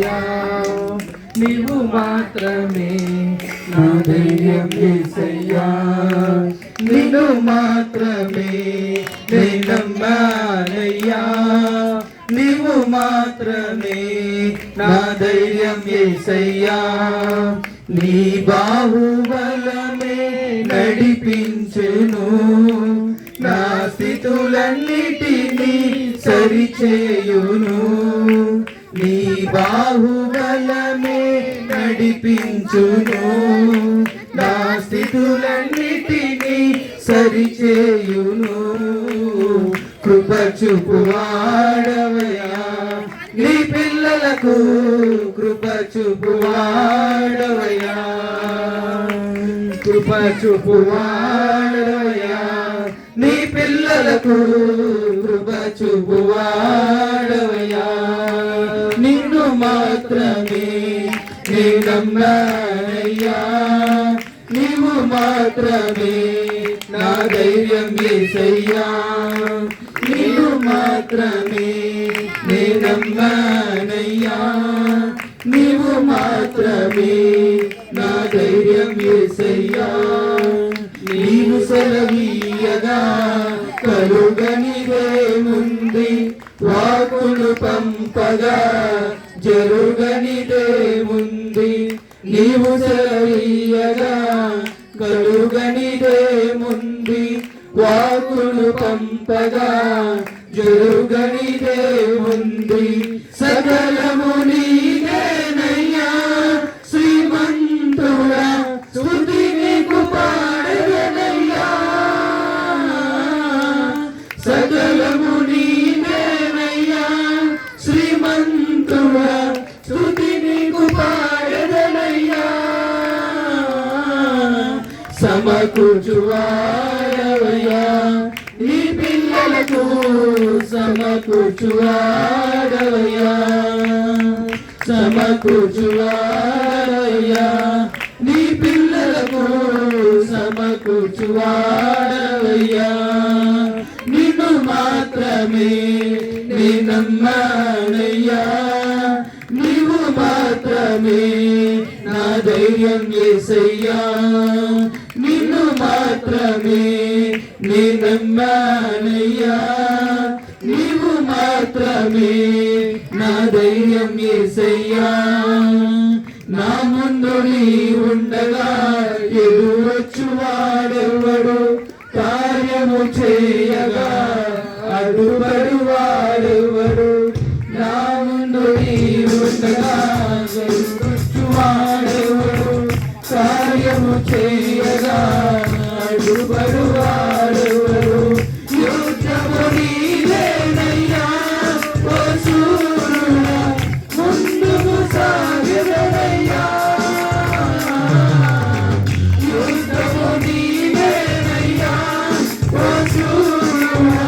యేసయ్యా నీవు మాత్రమే నా ధైర్యం యేసయ్యా నిన్ను మాత్రమే నేను నమ్మానయ్యా నీవు మాత్రమే నా ధైర్యం యేసయ్యా నీ బాహుబలమే నడిపించును నా స్థితులన్నిటినీ సరిచేయును నీ బాహుబలమే నడిపించును నా స్థితులన్నిటినీ సరిచేయును కృప చూపువాడవయ్యా నీ పిల్లలకు కృప చూపువాడవయ్యా కృప చూపువాడవయ్యా నీ పిల్లలకు కృప చూపువాడవయ్యా నిన్ను మాత్రమే నేను నమ్మానయ్యా నీవు మాత్రమే నా ధైర్యం యేసయ్యా నీవు మాత్రమే నేను నమ్మానయ్యా నీవు మాత్రమే నా ధైర్యం యేసయ్యా నీవు సెలవీయగా కలుగనిదేముంది వాకును పంపగా జరుగనిదేముంది నీవు సెలవీయగా కలుగనిదేముంది వాకును పంపగా జరుగనిదేముంది సకలము నీవేనయ్యా శ్రీమంతుడా స్తుతి నీకు పాడెదనయ్యా సకలము నీవేనయ్యా శ్రీమంతుడా స్తుతి నీకు పాడెదనయ్యా సమకూర్చువాడవయ్యా నీ పిల్లలకు సమకూర్చువాడవయ్యా సమకూర్చువాడవయ్యా నీ పిల్లలకు సమకూర్చువాడవయ్యా నిన్ను మాత్రమే నేను నమ్మానయ్యా నీవు మాత్రమే నా ధైర్యం యేసయ్యా నిన్ను మాత్రమే నేను నమ్మానయ్యా నీవు మాత్రమే నా ధైర్యం యేసయ్యా నా ముందు నీ ఉండగా ఎదురొచ్చువాడెవడు కార్యము చేయగా అడ్డుపడువాడెవడు నా ముందు నీ ఉండగా ఎదురొచ్చువాడెవడు కార్యము చేయగా అడ్డుపడువాడెవడు యుద్ధము నీదేనయ్యా ఓ శూరుడా ముందుకు సాగెదనయ్యా యుద్ధము నీదేనయ్యా ఓ శూరుడా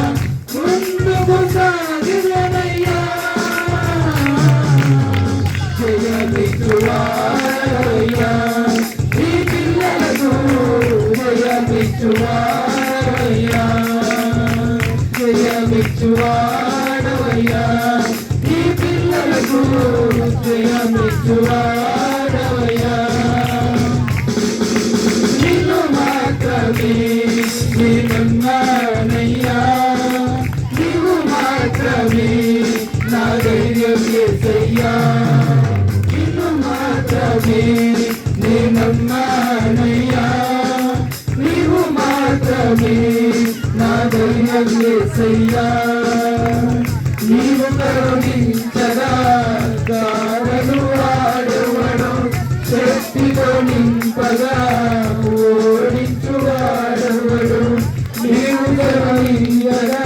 ముందుకు సాగెదనయ్యా జయమిచ్చువాడవయ్యా నీ పిల్లలకు జయమిచ్చువాడవయ్యా జయమిచ్చువాడవయ్యా నీ పిల్లలకు జయమిచ్చువాడవయ్యా నిన్ను మాత్రమే నేను నమ్మానయ్యా నీవు మాత్రమే నా ధైర్యం యేసయ్యా నిన్ను మాత్రమే నేను నమ్మానయ్యా నీవు మాత్రమే నా ధైర్యం యేసయ్యా నీవు కరుణించగా గాడను వాడెవడు శక్తితో నింపగా ఓడించువాడెవడు నీవు కరుణించగా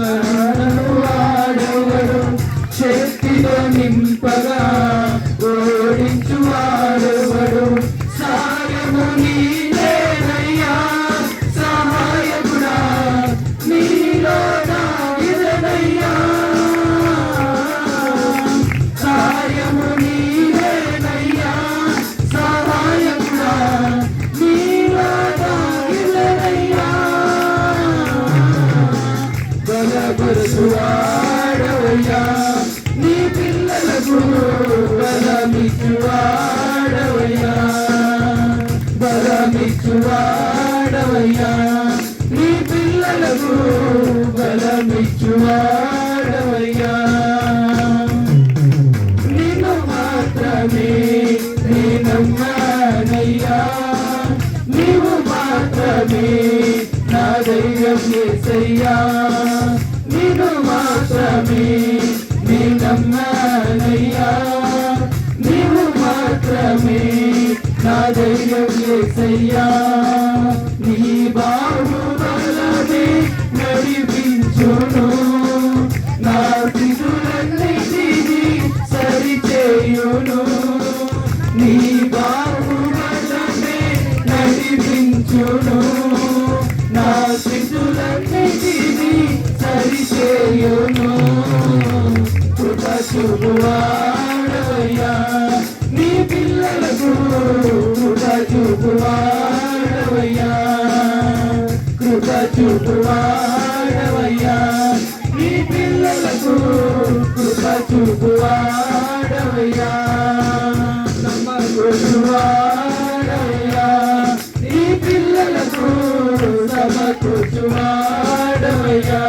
గాడను వాడెవడు శక్తితో నింపగా ఓడించువాడెవడు సాయము నీదేనయ్యా సహాయకుడా నీలో నాగిదనయ్యా సాయము నీదేనయ్యా సహాయకుడా నీలో నాగిదనయ్యా బలపరుచువాడవయ్యా నీ పిల్లలకు దైవం యేసయ్యా నిన్ను మాత్రమే నీ నమ్మానయ్యా నీవు మాత్రమే నా దైవం యేసయ్యా నీ బాహుబలమే నడిపించును నా స్థితులన్నిటినీ సరిచేయును నీ బాహుబలమే నడిపించును నా స్థితులన్నిటినీ సరిచేయును కృప చూపువాడవయ్యా నీ పిల్లలకు కృప చూపువాడవయ్యా కృప చూపువాడవయ్యా నీ పిల్లలకు కృప చూపువాడవయ్యా సమకూర్చువాడవయ్యా నీ పిల్లలకు సమకూర్చువాడవయ్యా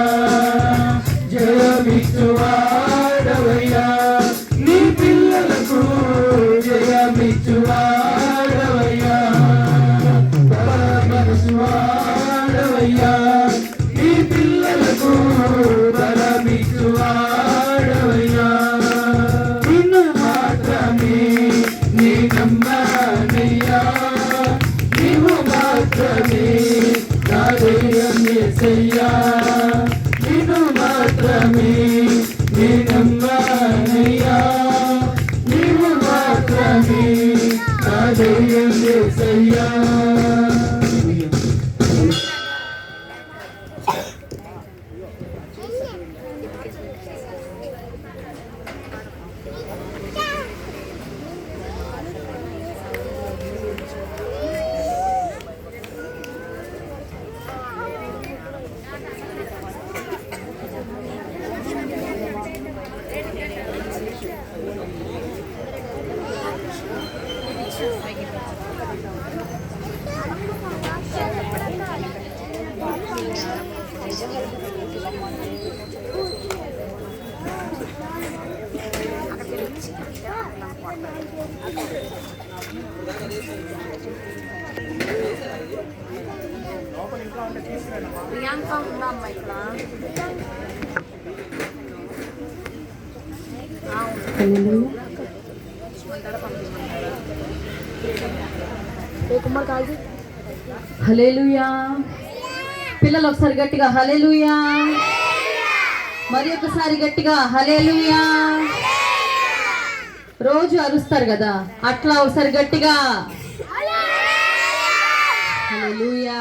జయమిచ్చువాడవయ్యా నీ పిల్లలకు జయమిచ్చువాడవయ్యా బలపరచువాడవయ్యా నీ పిల్లలకు బలమిచ్చువాడవయ్యా నిన్ను మాత్రమే నీ నమ్మానయ్యా నీవు మాత్రమే నా దైవం యేసయ్యా నిన్ను మాత్రమే నీ నమ్మానయ్యా నీవు మాత్రమే నా దైవం యేసయ్యా ప్రియాంక ఉందమ్మా ఇక్కడ. హల్లెలూయా. పిల్లలు ఒకసారి గట్టిగా హల్లెలూయా, మరి ఒకసారి గట్టిగా హల్లెలూయా. రోజు అరుస్తారు కదా, అట్లా ఒకసారి గట్టిగా హల్లెలూయా.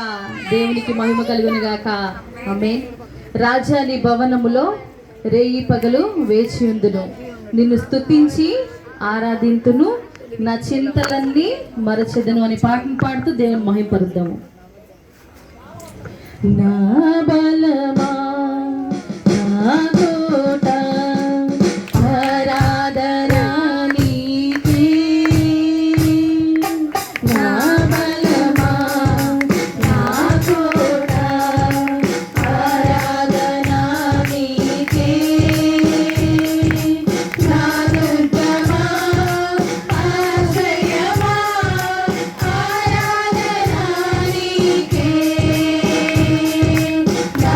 దేవునికి మహిమ కలుగును గాక. ఆమేన్. రాజాని భవనములో రేయి పగలు వేచి ఉందును, నిన్ను స్తుతించి ఆరాధింతును, నా చింతలన్నీ మరచెదను అని పాటను పాడుతూ దేవుని మహిమపరుద్దాము. నా బలమా నా కోట ఆరాధనా నీకే, నా బలమా నా కోట ఆరాధనా నీకే, నా దుర్గమా ఆశ్రయమా ఆరాధనా నీకే, నా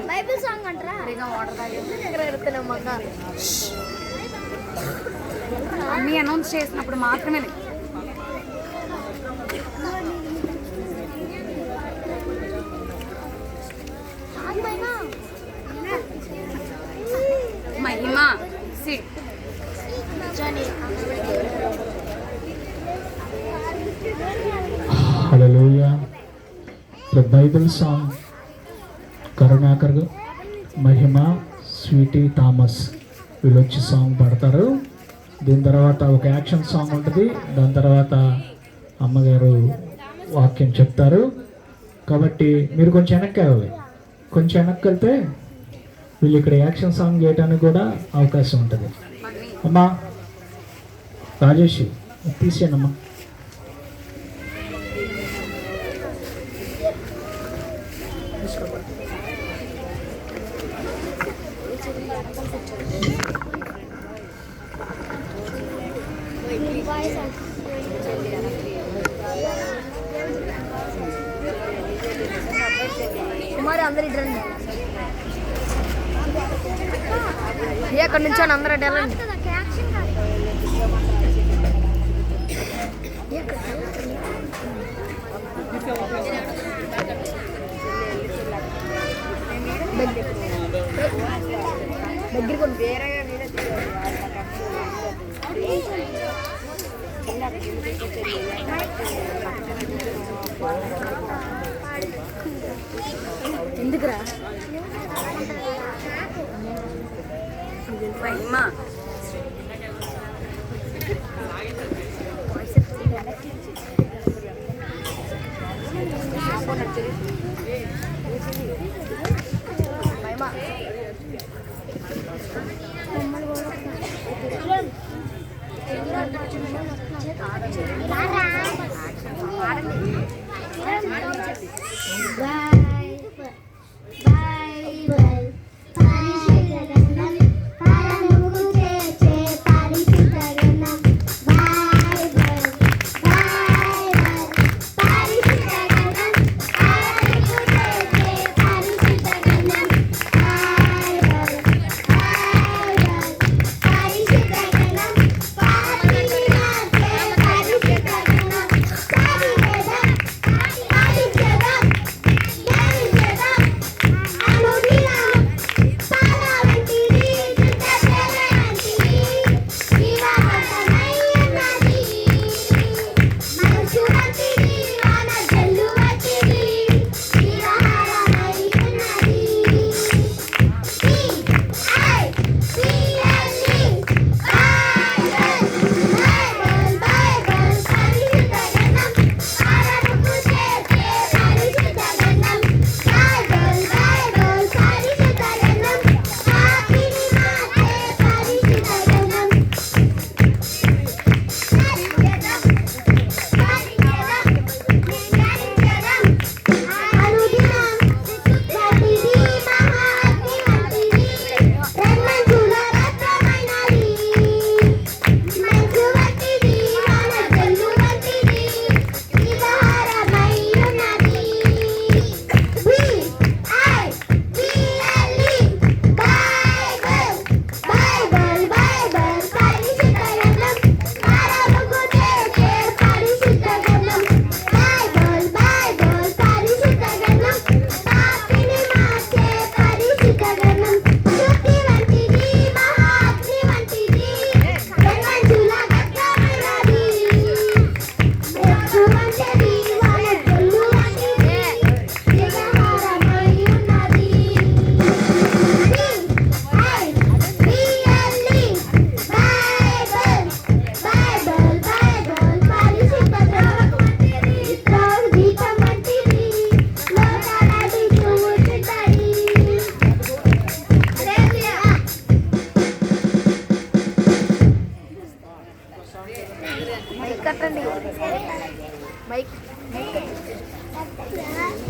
బైబిల్ సాంగ్ అంటారా అన్నీ అనౌన్స్ చేసినప్పుడు మాత్రమే మహిమ hallelujah. The Bible song Karunakar, Mahima, Sweety, Thomas వీళ్ళు వచ్చి సాంగ్ పాడతారు. దీని తర్వాత ఒక యాక్షన్ సాంగ్ ఉంటుంది. దాని తర్వాత అమ్మగారు వాక్యం చెప్తారు. కాబట్టి మీరు కొంచెం వెనక్కి వెళ్ళాలి. కొంచెం వెనక్కి వెళ్తే వీళ్ళు ఇక్కడ యాక్షన్ సాంగ్ చేయడానికి కూడా అవకాశం ఉంటుంది. అమ్మా రాజేష్ తీసేనమ్మా. కుమారి అందరు ఇటు రండి. ఎక్కడి నుంచో అందరూ అటు వెళ్ళండి. దగ్గరికి ఎందుకురా మహిమ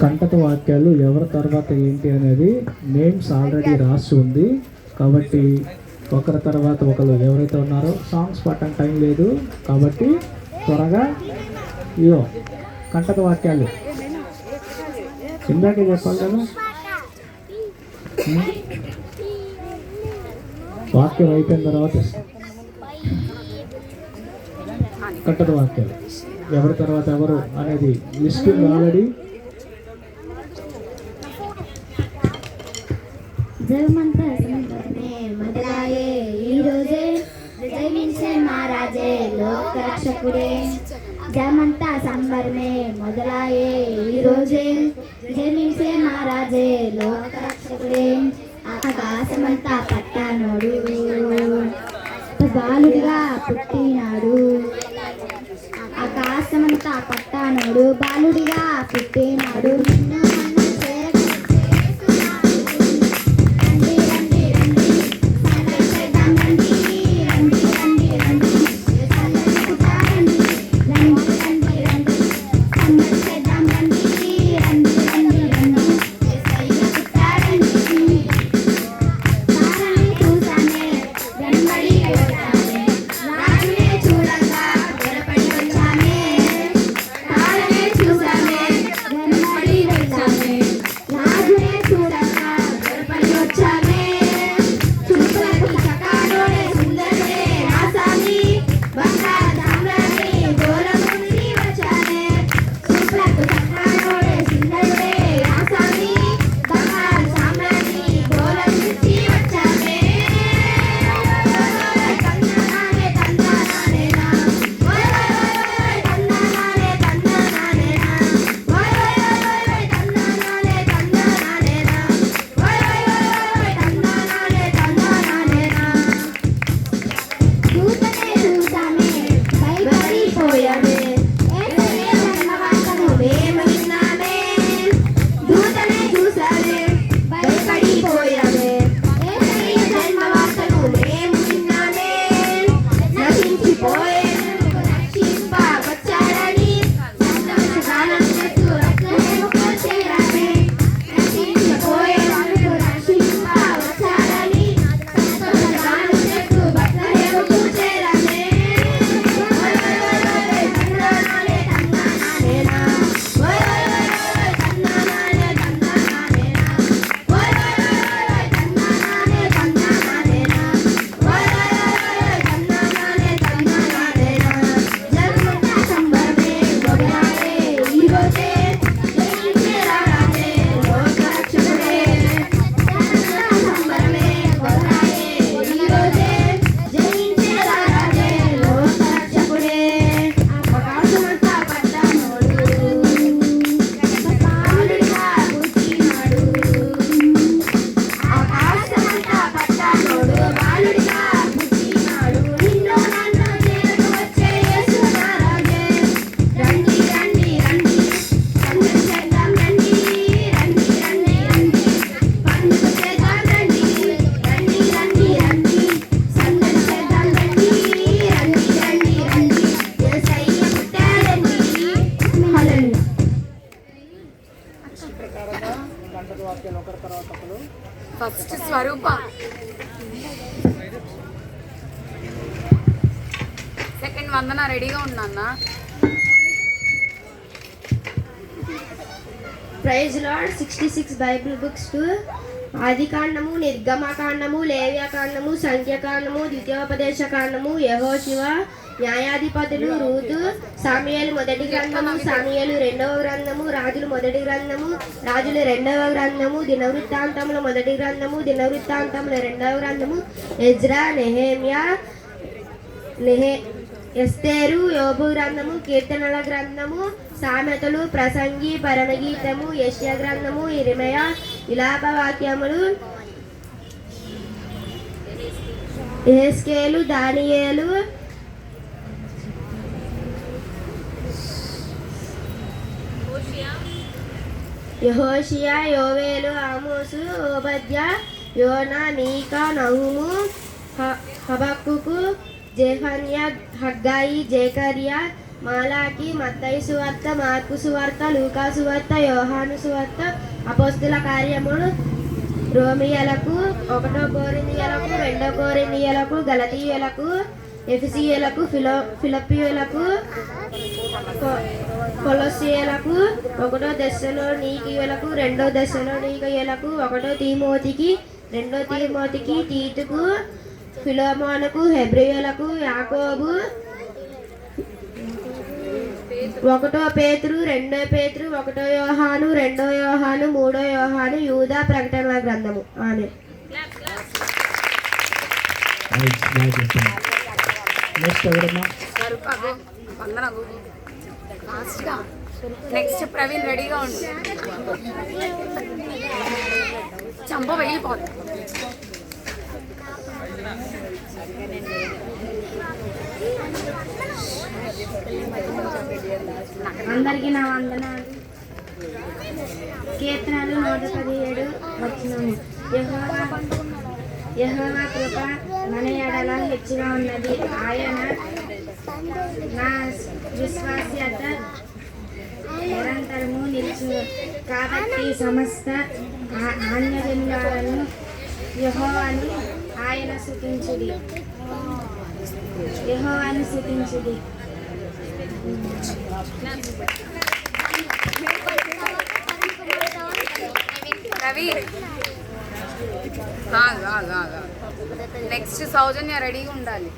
కంటక వాక్యాలు ఎవరి తర్వాత ఏంటి అనేది నేమ్స్ ఆల్రెడీ రాసి ఉంది. కాబట్టి ఒకరి తర్వాత ఒకరు ఎవరైతే ఉన్నారో సాంగ్స్ పాడటానికి టైం లేదు. కాబట్టి త్వరగా ఇయో కంటక వాక్యాలు ఇందాకే చెప్పాలి కదా. వాక్యం అయిపోయిన తర్వాత ఇస్తాం. కట్టదు వాక్యాలు ఎవరి తర్వాత ఎవరు అనేది లిస్ట్ ఆల్రెడీ. జగమంతా సంబరమే మొదలాయే ఈ రోజే జయించే మహారాజే లోకరక్షకుడే. జగమంతా సంబరమే మొదలాయే ఈ రోజే జయించే మహారాజే లోకరక్షకుడే. ఆకాశమంతా పట్టానోడు బాలుడిగా పుట్టినాడు. ఆకాశమంతా పట్టానోడు బాలుడిగా పుట్టినాడు. నిన్ను నన్ను రండి రండి రండి సందడి చేద్దాం రండి రండి రండి రండి సందడి పుట్టారండి రండి రండి రండి సందడి చేద్దాం రండి రండి రండి రండి యేసయ్య పుట్టారండి. తారని చూసానే వెంబడి వచ్చానే రాజునే చూడంగా త్వరపడి వచ్చానే. తారనే చూసానే వెంబడి వచ్చానే రాజునే చూడంగా త్వరపడి వచ్చానే. చూపులకు చకాడోడే సుందరుడే రాసాని బంగారు సామ్రాణి దూరం నుండి వచ్చానే. చూపులకు చకాడోడే సుందరుడే రాసాని బంగారు సామ్రాణి దూరం నుంచి వచ్చానే. తందనానే తందనానేనా ఓయ్ ఓయ్ ఓయ్ తందనానే తందనానేనా ఓయ్ ఓయ్ ఓయ్ తందనానే తందనానేనా ఓయ్ ఓయ్ ఓయ్ తందనానే తందనానేనా. దూతనే చూసానే భయపడిపోయానే యేసయ్య జన్మవార్తను మేము విన్నామే. దూతనే చూసానే భయపడిపోయామే యేసయ్య జన్మవార్తను మేము విన్నామే. నశించిపోయేందుకు రక్షింప వచ్చాడని సంతోషగానం చేస్తూ రత్నముకు చేరామే. నశించిపోయేందుకు రక్షింప వచ్చాడని సంతోషగానం చేస్తూ బత్లెహేముకు చేరామే. ఓయ్ ఓయ్ ఓయ్ తందనానే తందనానేనా ఓయ్ ఓయ్ ఓయ్ తందనానే తందనానేనా ఓయ్ ఓయ్ ఓయ్ తందనానే తందనానేనా ఓయ్ ఓయ్ ఓయ్ తందనానే తందనానేనా. జగమంతా సంబరమే మొదలాయే ఈ రోజే జయించే రారాజే లోకరక్షకుడే. జగమంతా సంబరమే మొదలాయే ఈ రోజే జయించే రారాజే లోకరక్షకుడే. ఆకాశమంతా పట్టానోడు బాలుడిగా పుట్టినాడు. ఆకాశమంతా పట్టానోడు బాలుడిగా పుట్టినాడు. నిన్ను నన్ను చేరకు వచ్చే యేసు మహారాజే. రండి రండి రండి సందడి చేద్దాం రండి రండి రండి రండి పండుగ చేద్దాం రండి రండి రండి రండి సందడి చేద్దాం రండి రండి రండి రండి యేసయ్య పుట్టాడండి. హల్లెలూయా. ఫస్ట్ స్వరూప, సెకండ్ వందన. రెడీగా ఉన్నా. Praise Lord. 66 Bible books to ఆదికాండము, నిర్గమకాండము, లేవ్యకాండము, సంఖ్యాకాండము, ద్వితీయోపదేశకాండము, యెహోషువ, న్యాయాధిపతులు, రూతు, సాముయేలు మొదటి గ్రంథము, సాముయేలు రెండవ గ్రంథము, రాజులు మొదటి గ్రంథము, రాజులు రెండవ గ్రంథము, దినవృత్తాంతముల మొదటి గ్రంథము, దినవృత్తాంతముల రెండవ గ్రంథము, ఎజ్రా, నెహెమ్యా, ఎస్తేరు, యోబు గ్రంథము, కీర్తనల గ్రంథము, సామెతలు, ప్రసంగి, పరమగీతము, యెషయా గ్రంథము, ఇర్మీయా, విలాప వాక్యములు, యెహెజ్కేలు, దానియేలు, యెహోషియా, యోవేలు, ఆమోసు, ఓబద్యా, యోనా, మీకా, నహుము, హబక్కుకు, జెఫన్యా, హగ్గాయి, జెకర్యా, మాలాకి, మత్తయి సువార్త, మార్కు సువార్త, లూకా సువార్త, యోహాను సువార్త, అపోస్తుల కార్యములు, రోమియలకు, 1 కొరింథీయులకు, 2 కొరింథీయులకు, గలతీయులకు, ఎఫెసీయులకు ఫిలిప్పీయులకు కొలొస్సీయులకు 1 దెస్సలోనికీయులకు 2 దెస్సలోనికీయులకు 1 తీమోతికి 2 తీమోతికి తీతుకు ఫిలోమోనుకు హెబ్రీయులకు యాకోబు 1 పేతురు 2 పేతురు 1 యోహాను 2 యోహాను 3 యోహాను యూదా ప్రకటనల గ్రంథము. ఆమె నెక్స్ట్ ఎవరమ్మా? స్వరూప గో. వందన గో. ఫాస్ట్గా. నెక్స్ట్ ప్రవీణ్ రెడీగా ఉండు. చంప వెళ్ళిపోతుంది. అందరికీ నా వందనాలు. కీర్తనలు 117 వచనము. యెహోవా కృప మన ఎడల హెచ్చుగా ఉన్నది. ఆయన నా విశ్వాస్యత నిరంతరము నిలుచు. కాబట్టి సమస్త అన్యజనులను యెహోవాను ఆయన స్తుతించుడి. యెహోవాను స్తుతించుడి. ప్రవీణ్ నెక్స్ట్ సౌజన్య రెడీగా ఉండాలి.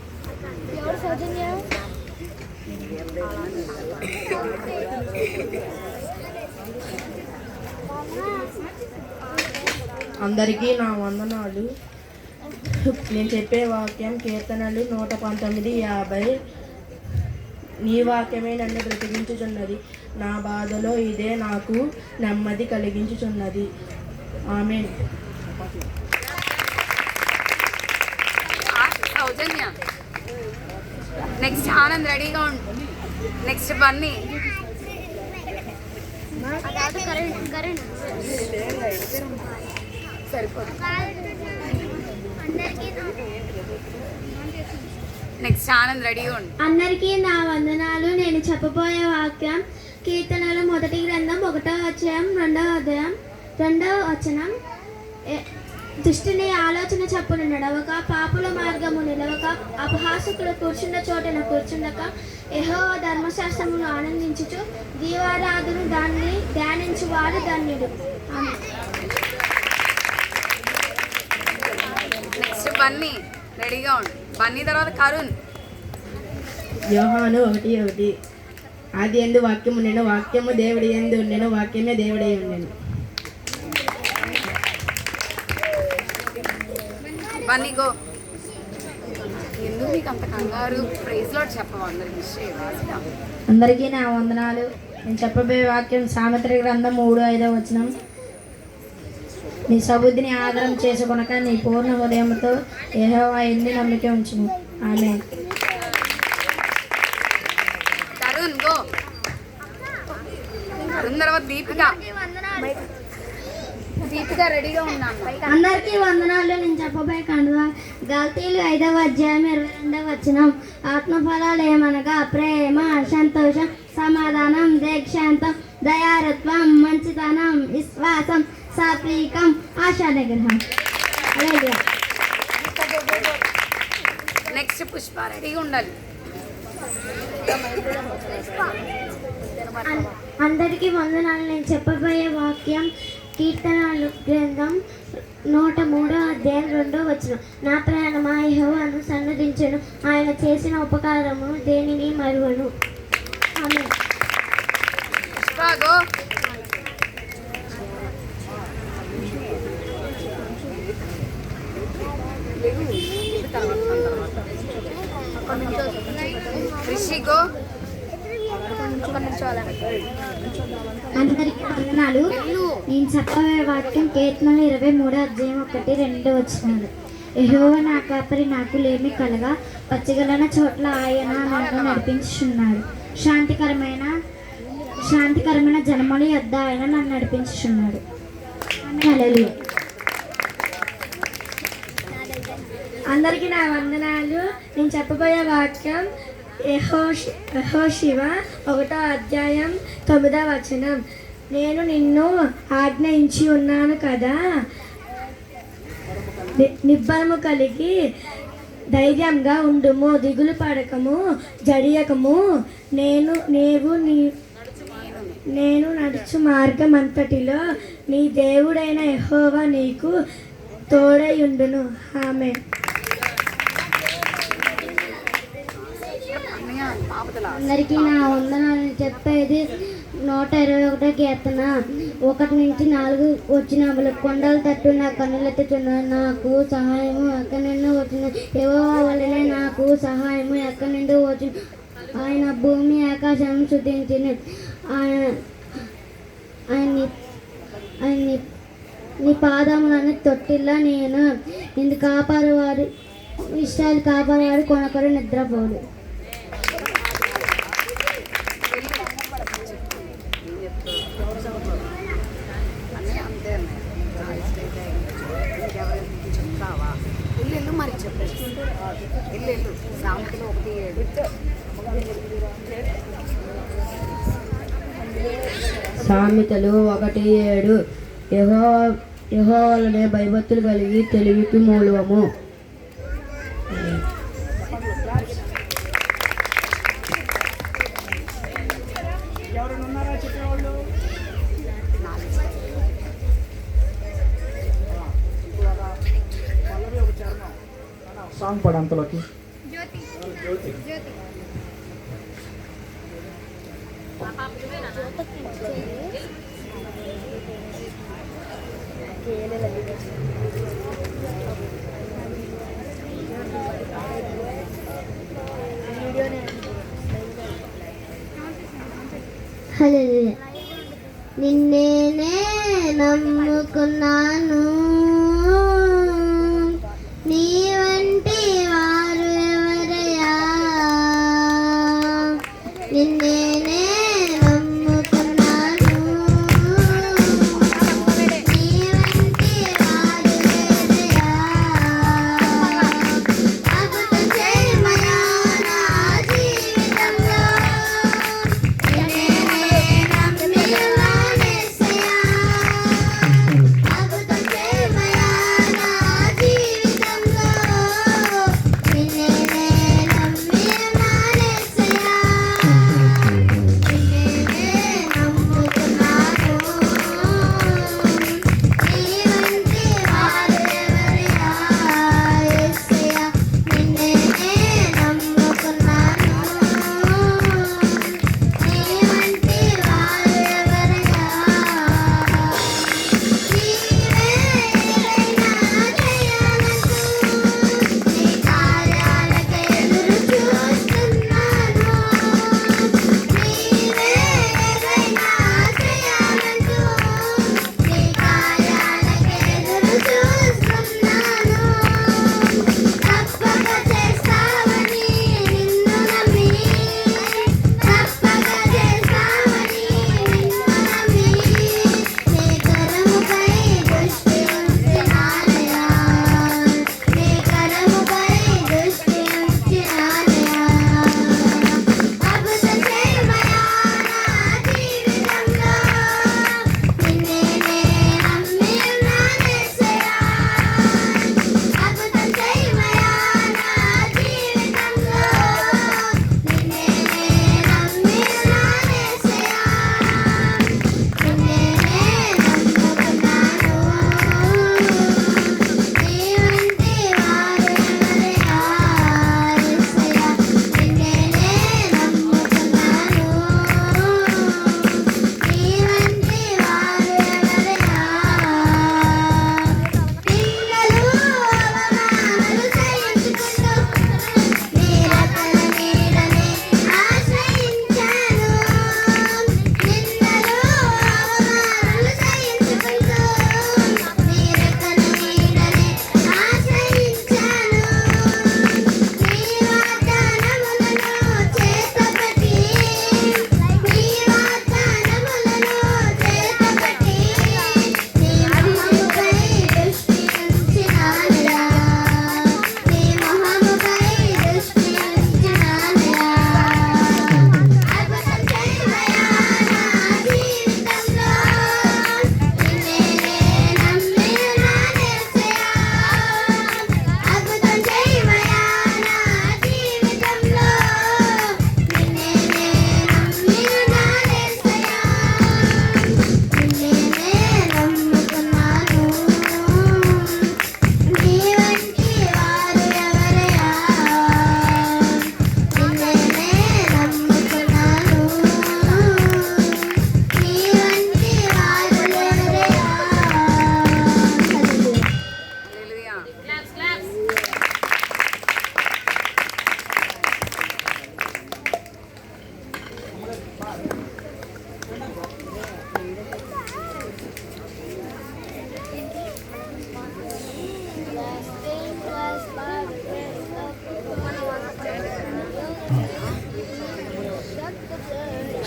అందరికీ నా వందనాలు. నేను చెప్పే వాక్యం కీర్తనలు 119:50. నీ వాక్యమే నన్ను బ్రతికించుచున్నది, నా బాధలో ఇదే నాకు నెమ్మది కలిగించుచున్నది. ఆమేన్. సౌజన్య నెక్స్ట్ ఆనంద్ రెడీగా ఉండు. నెక్స్ట్ బన్నీ. సరిపోదు. నెక్స్ట్ ఆనంద్ రెడీగా ఉండు. అందరికీ నా వందనాలు. నేను చెప్పబోయే వాక్యం కీర్తనలు 1 గ్రంథం 1వ అధ్యాయం 2వ అధ్యాయం 2వ వచనం. దుష్టుని ఆలోచన చప్పున నడవక, పాపుల మార్గము నిలవక, అపహాసకుడు కూర్చున్న చోటన కూర్చుండక, యెహోవా ధర్మశాస్త్రమును ఆనందించుచు దీవారాధును దాన్ని ధ్యానించువాడు ధన్యుడు. నెక్స్ట్ బన్నీ రెడీగా ఉండు. బన్నీ తర్వాత కరుణ్. యోహాను 1:1. ఆది యందు వాక్యము ఉండెను, వాక్యము దేవుడి యందు ఉండెను, వాక్యమే దేవుడై ఉండెను. బన్నీ గో. ఎందుకు మీకు అంత కంగారు? ప్రైజ్ లార్డ్ చెప్పవు అందరికి విషయం. అందరికీ నా వందనాలు. నేను చెప్పబోయే వాక్యం సామెతల గ్రంథం 3:5 వచనం. నీ సబుద్ధిని ఆధారం చేసుకొనక నీ పూర్ణ హృదయంతో యెహోవా యందు నమ్మిక ఉంచును. ఆమేన్. తరుణ్ గో. తరుణ్ తర్వాత దీపిక. దీపిక రెడీగా ఉన్నాను. అందరికీ వందనాలు. నేను చెప్పబోయే కండువా గల్తీలు 5వ అధ్యాయం 22వ వచనం. ఆత్మఫలాలు ఏమనగా ప్రేమ, సంతోషం, సమాధానం, దీక్షాంతం, దయారత్వం, మంచితనం, విశ్వాసం, సాత్వికం, ఆశా నిగ్రహం. నెక్స్ట్ పుష్ప రెడీగా ఉండాలి. అందరికీ వందనాలు. నేను చెప్పబోయే వాక్యం కీర్తనలు గ్రంథం 103వ అధ్యాయం 2వ వచనం. నా ప్రాణమా యెహోవాను సన్నుతించెను, ఆయన చేసిన ఉపకారము దేనిని మరువను. ఆమేన్. పుష్ప గో. రిషి గో. అందరికీ వందనాలు. నేను చెప్పబోయే వాక్యం కీర్తనలు 23వ అధ్యాయం 1-2 వచనాలు. యెహోవా నా కాపరి, నాకు లేమి కలగా, పచ్చగలన చోట్ల ఆయన నన్ను నడిపించుచున్నాడు. శాంతికరమైన జనముల యొద్ద ఆయన నన్ను నడిపించుచున్నాడు. హల్లెలూయా. అందరికీ నా వందనాలు. నేను చెప్పబోయే వాక్యం యెహోషువ 1వ అధ్యాయం 9వ వచనం. నేను నిన్ను ఆజ్ఞయించి ఉన్నాను కదా, నిబ్బరము కలిగి ధైర్యంగా ఉండుము, దిగులు పడకము, జడియకము. నేను నడుచు మార్గం అంతటిలో నీ దేవుడైన యెహోవా నీకు తోడయుండును. ఆమేన్. అందరికీ నా వందనాలు. చెప్పేది 121 కీర్తన 1 నుంచి 4 వచ్చినప్పుడు కొండల తట్టు నా కన్నులెత్తుచున్న నాకు సహాయము ఎక్కడి నుండి వచ్చిన యెహోవా వలనే నాకు సహాయము ఎక్కడి నుండి వచ్చిన. ఆయన భూమి ఆకాశం శుద్ధించిన నీ పాదములను తొట్టిల్లా నేను నిన్ను కాపాడువాడు ఇష్టాలు కాపాడువాడు కొనకొడు నిద్రపోడు. ఇల్లు మరి చెప్పేసి ఇల్లు సామెతలు 1:7. సామెతలు 1:7. యెహోవావలనే భయభక్తులు కలిగి తెలివికి మూలము. సాంగ్ పడంతలోకి. హల్లెలూయా. నిన్నేనే నమ్ముకున్నాను, నీ వంటి వారు ఎవరయ్యా. నిన్నేనే నమ్ముకున్నాను, నీ వంటి వారు ఎవరయ్యా. అద్భుతం చేయమయ్యా నా జీవితంలో, నిన్నేనే నమ్మినాను యేసయ్యా. అద్భుతం చేయమయ్యా నా జీవితంలో, నిన్నేనే నమ్మినాను యేసయ్యా.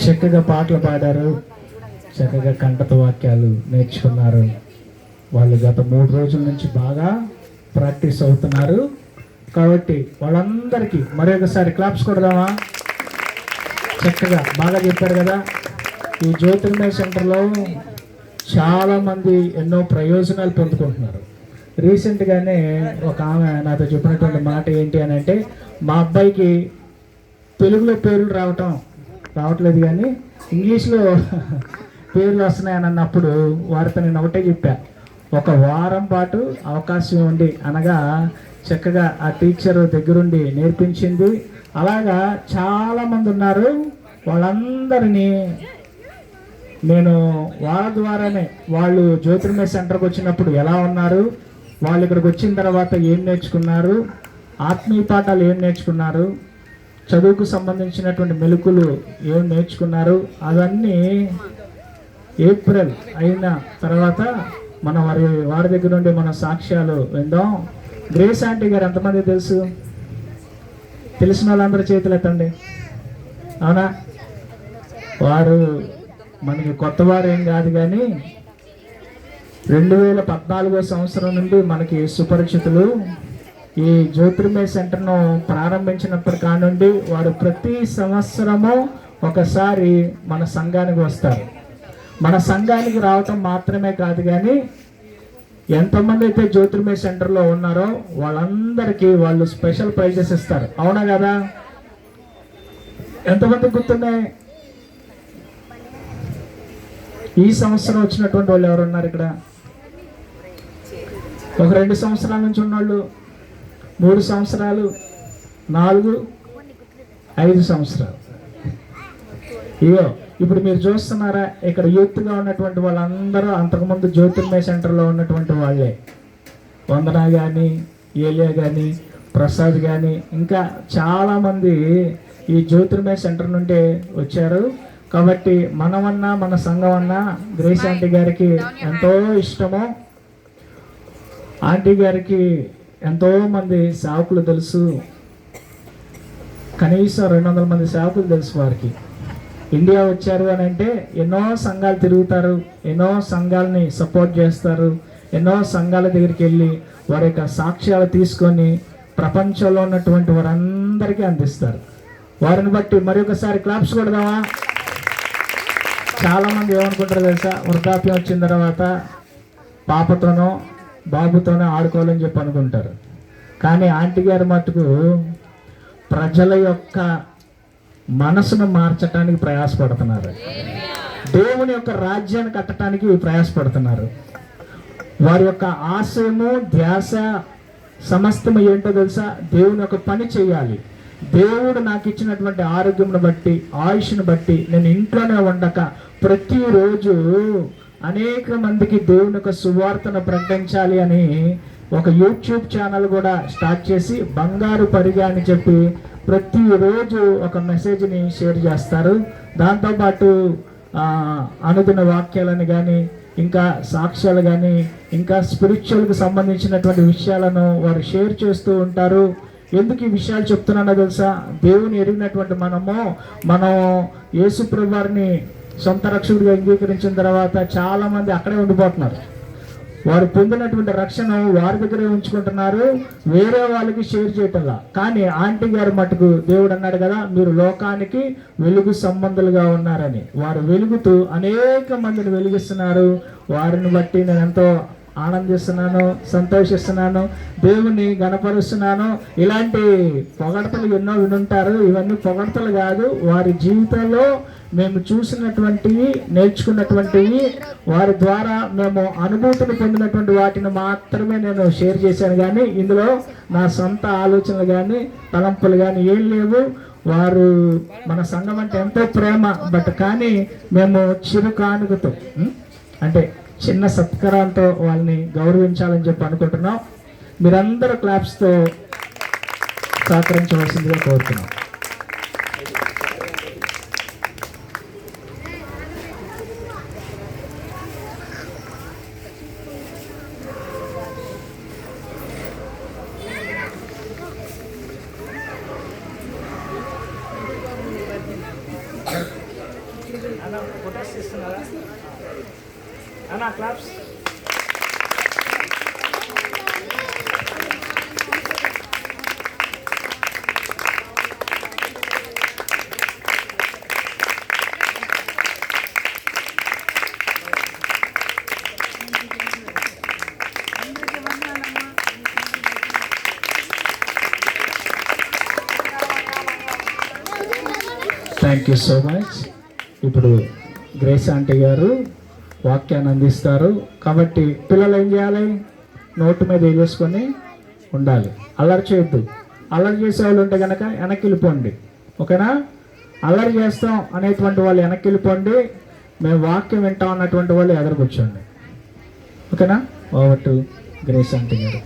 చక్కగా పాటలు పాడారు, చక్కగా కంఠత వాక్యాలు నేర్చుకున్నారు. వాళ్ళు గత 3 రోజుల నుంచి బాగా ప్రాక్టీస్ అవుతున్నారు. కాబట్టి వాళ్ళందరికీ మరొకసారి క్లాప్స్ కొడదామా? చక్కగా బాగా చెప్పారు కదా. ఈ జ్యోతిర్మయ సెంటర్లో చాలామంది ఎన్నో ప్రయోజనాలు పొందుకుంటున్నారు. రీసెంట్గానే ఒక ఆమె నాతో చెప్పినటువంటి మాట ఏంటి అని అంటే, మా అబ్బాయికి తెలుగులో పేర్లు రావట్లేదు కానీ ఇంగ్లీష్లో పేర్లు వస్తున్నాయని అన్నప్పుడు వారితో నేను ఒకటే చెప్పా, ఒక వారం పాటు అవకాశం ఉంది అనగా చక్కగా ఆ టీచర్ దగ్గరుండి నేర్పించింది. అలాగా చాలామంది ఉన్నారు. వాళ్ళందరినీ నేను వాళ్ళ ద్వారానే, వాళ్ళు జ్యోతిర్మయ సెంటర్కి వచ్చినప్పుడు ఎలా ఉన్నారు, వాళ్ళు ఇక్కడికి వచ్చిన తర్వాత ఏం నేర్చుకున్నారు, ఆత్మీయ పాఠాలు ఏం నేర్చుకున్నారు, చదువుకు సంబంధించినటువంటి మెలకులు ఏం నేర్చుకున్నారు, అవన్నీ ఏప్రిల్ అయిన తర్వాత మనం వారి దగ్గర నుండి మన సాక్ష్యాలు విందాం. గ్రేస్ ఆంటీ గారు ఎంతమంది తెలుసు? తెలిసిన వాళ్ళందరూ చేతులు ఎత్తండి. అవునా? వారు మనకి కొత్తవారు ఏం కాదు కానీ 2014 సంవత్సరం నుండి మనకి సుపరిచితులు. ఈ జ్యోతిర్మయ సెంటర్ను ప్రారంభించినప్పటి కానుండి వారు ప్రతి సంవత్సరము ఒకసారి మన సంఘానికి వస్తారు. మన సంఘానికి రావటం మాత్రమే కాదు కానీ ఎంతమంది అయితే జ్యోతిర్మయ సెంటర్లో ఉన్నారో వాళ్ళందరికీ వాళ్ళు స్పెషల్ ప్రైజెస్ ఇస్తారు. అవునా కదా? ఎంతమంది గుర్తున్నాయి? ఈ సంవత్సరం వచ్చినటువంటి వాళ్ళు ఎవరు ఉన్నారు ఇక్కడ? ఒక 2 సంవత్సరాల నుంచి ఉన్నవాళ్ళు, 3 సంవత్సరాలు, 4, 5 సంవత్సరాలు. ఇయో ఇప్పుడు మీరు చూస్తున్నారా, ఇక్కడ యూత్గా ఉన్నటువంటి వాళ్ళందరూ అంతకుముందు జ్యోతిర్మయ సెంటర్లో ఉన్నటువంటి వాళ్ళే. వందన కానీ, ఏలియా కానీ, ప్రసాద్ కానీ, ఇంకా చాలామంది ఈ జ్యోతిర్మయ సెంటర్ నుండి వచ్చారు. కాబట్టి మనమన్నా మన సంఘం అన్నా గ్రేస్ ఆంటీ గారికి ఎంతో ఇష్టము. ఆంటీ గారికి ఎంతోమంది సేవకులు తెలుసు, కనీసం 200 మంది సేవకులు తెలుసు వారికి. ఇండియా వచ్చారు అని అంటే ఎన్నో సంఘాలు తిరుగుతారు, ఎన్నో సంఘాలని సపోర్ట్ చేస్తారు, ఎన్నో సంఘాల దగ్గరికి వెళ్ళి వారి యొక్క సాక్ష్యాలు తీసుకొని ప్రపంచంలో ఉన్నటువంటి వారందరికీ అందిస్తారు. వారిని బట్టి మరొకసారి క్లాప్స్ కొడదామా? చాలామంది ఏమనుకుంటారు తెలుసా, వృద్ధాప్యం వచ్చిన తర్వాత పాపతోనో బాబుతోనో ఆడుకోవాలని చెప్పి అనుకుంటారు. కానీ ఆంటీ గారి మటుకు ప్రజల యొక్క మనసును మార్చడానికి ప్రయాసపడుతున్నారు. దేవుని యొక్క రాజ్యాన్ని కట్టడానికి ప్రయాసపడుతున్నారు. వారి యొక్క ఆశయము, ధ్యాస, సమస్తము ఏంటో తెలుసా? దేవుని యొక్క పని చేయాలి. దేవుడు నాకు ఇచ్చినటువంటి ఆరోగ్యంను బట్టి, ఆయుష్ను బట్టి నేను ఇంట్లోనే ఉండక ప్రతిరోజు అనేక మందికి దేవుని యొక్క సువార్తను ప్రకటించాలి అని ఒక యూట్యూబ్ ఛానల్ కూడా స్టార్ట్ చేసి బంగారు పరిగా అని చెప్పి ప్రతిరోజు ఒక మెసేజ్ని షేర్ చేస్తారు. దాంతోపాటు అనుదిన వాక్యాలను కానీ, ఇంకా సాక్ష్యాలు కానీ, ఇంకా స్పిరిచువల్కి సంబంధించినటువంటి విషయాలను వారు షేర్ చేస్తూ ఉంటారు. ఎందుకు ఈ విషయాలు చెప్తున్నానో తెలుసా? దేవుని ఎరిగినటువంటి మనం యేసు ప్రభువు వారిని సొంత రక్షకుడిగా అంగీకరించిన తర్వాత చాలామంది అక్కడే ఉండిపోతున్నారు. వారు పొందినటువంటి రక్షణ వారి దగ్గరే ఉంచుకుంటున్నారు, వేరే వాళ్ళకి షేర్ చేయటంలా. కానీ ఆంటీ గారు మటుకు దేవుడు అన్నాడు కదా, మీరు లోకానికి వెలుగు సంబంధులుగా ఉన్నారని. వారు వెలుగుతూ అనేక మందిని వెలిగిస్తున్నారు. వారిని బట్టి నేను ఎంతో ఆనందిస్తున్నాను, సంతోషిస్తున్నాను, దేవుని గణపరుస్తున్నాను. ఇలాంటి పొగడతలు ఎన్నో వినుంటారు. ఇవన్నీ పొగడతలు కాదు, వారి జీవితంలో మేము చూసినటువంటివి, నేర్చుకున్నటువంటివి, వారి ద్వారా మేము అనుభూతిని పొందినటువంటి వాటిని మాత్రమే నేను షేర్ చేశాను. కానీ ఇందులో నా సొంత ఆలోచనలు కానీ, తలంపులు కానీ ఏం లేవు. వారు మన సంఘం అంటే ఎంతో ప్రేమ, కానీ మేము చిరు కానుకతో అంటే చిన్న సత్కారంతో వాళ్ళని గౌరవించాలని చెప్పి అనుకుంటున్నాం. మీరందరూ క్లాప్స్తో సహకరించవలసిందిగా కోరుతున్నాం. అన్న ఫొటోస్ తీస్తున్నారా అన్న claps. Thank you so much. ఇప్పుడు గ్రేస్ ఆంటీ గారు వాక్యాన్ని అందిస్తారు. కాబట్టి పిల్లలు ఏం చేయాలి? నోటు మీద వేసుకొని ఉండాలి, అల్లరి చేయొద్దు. అల్లరి చేసే వాళ్ళు ఉంటే కనుక వెనక్కి వెళ్ళిపోండి, ఓకేనా? అల్లరి చేస్తాం అనేటువంటి వాళ్ళు వెనక్కి వెళ్ళిపోండి, మేము వాక్యం వింటాం అన్నటువంటి వాళ్ళు ఎదురు కూర్చోండి, ఓకేనా? ఓవర్ టు గ్రేస్ ఆంటీ గారు.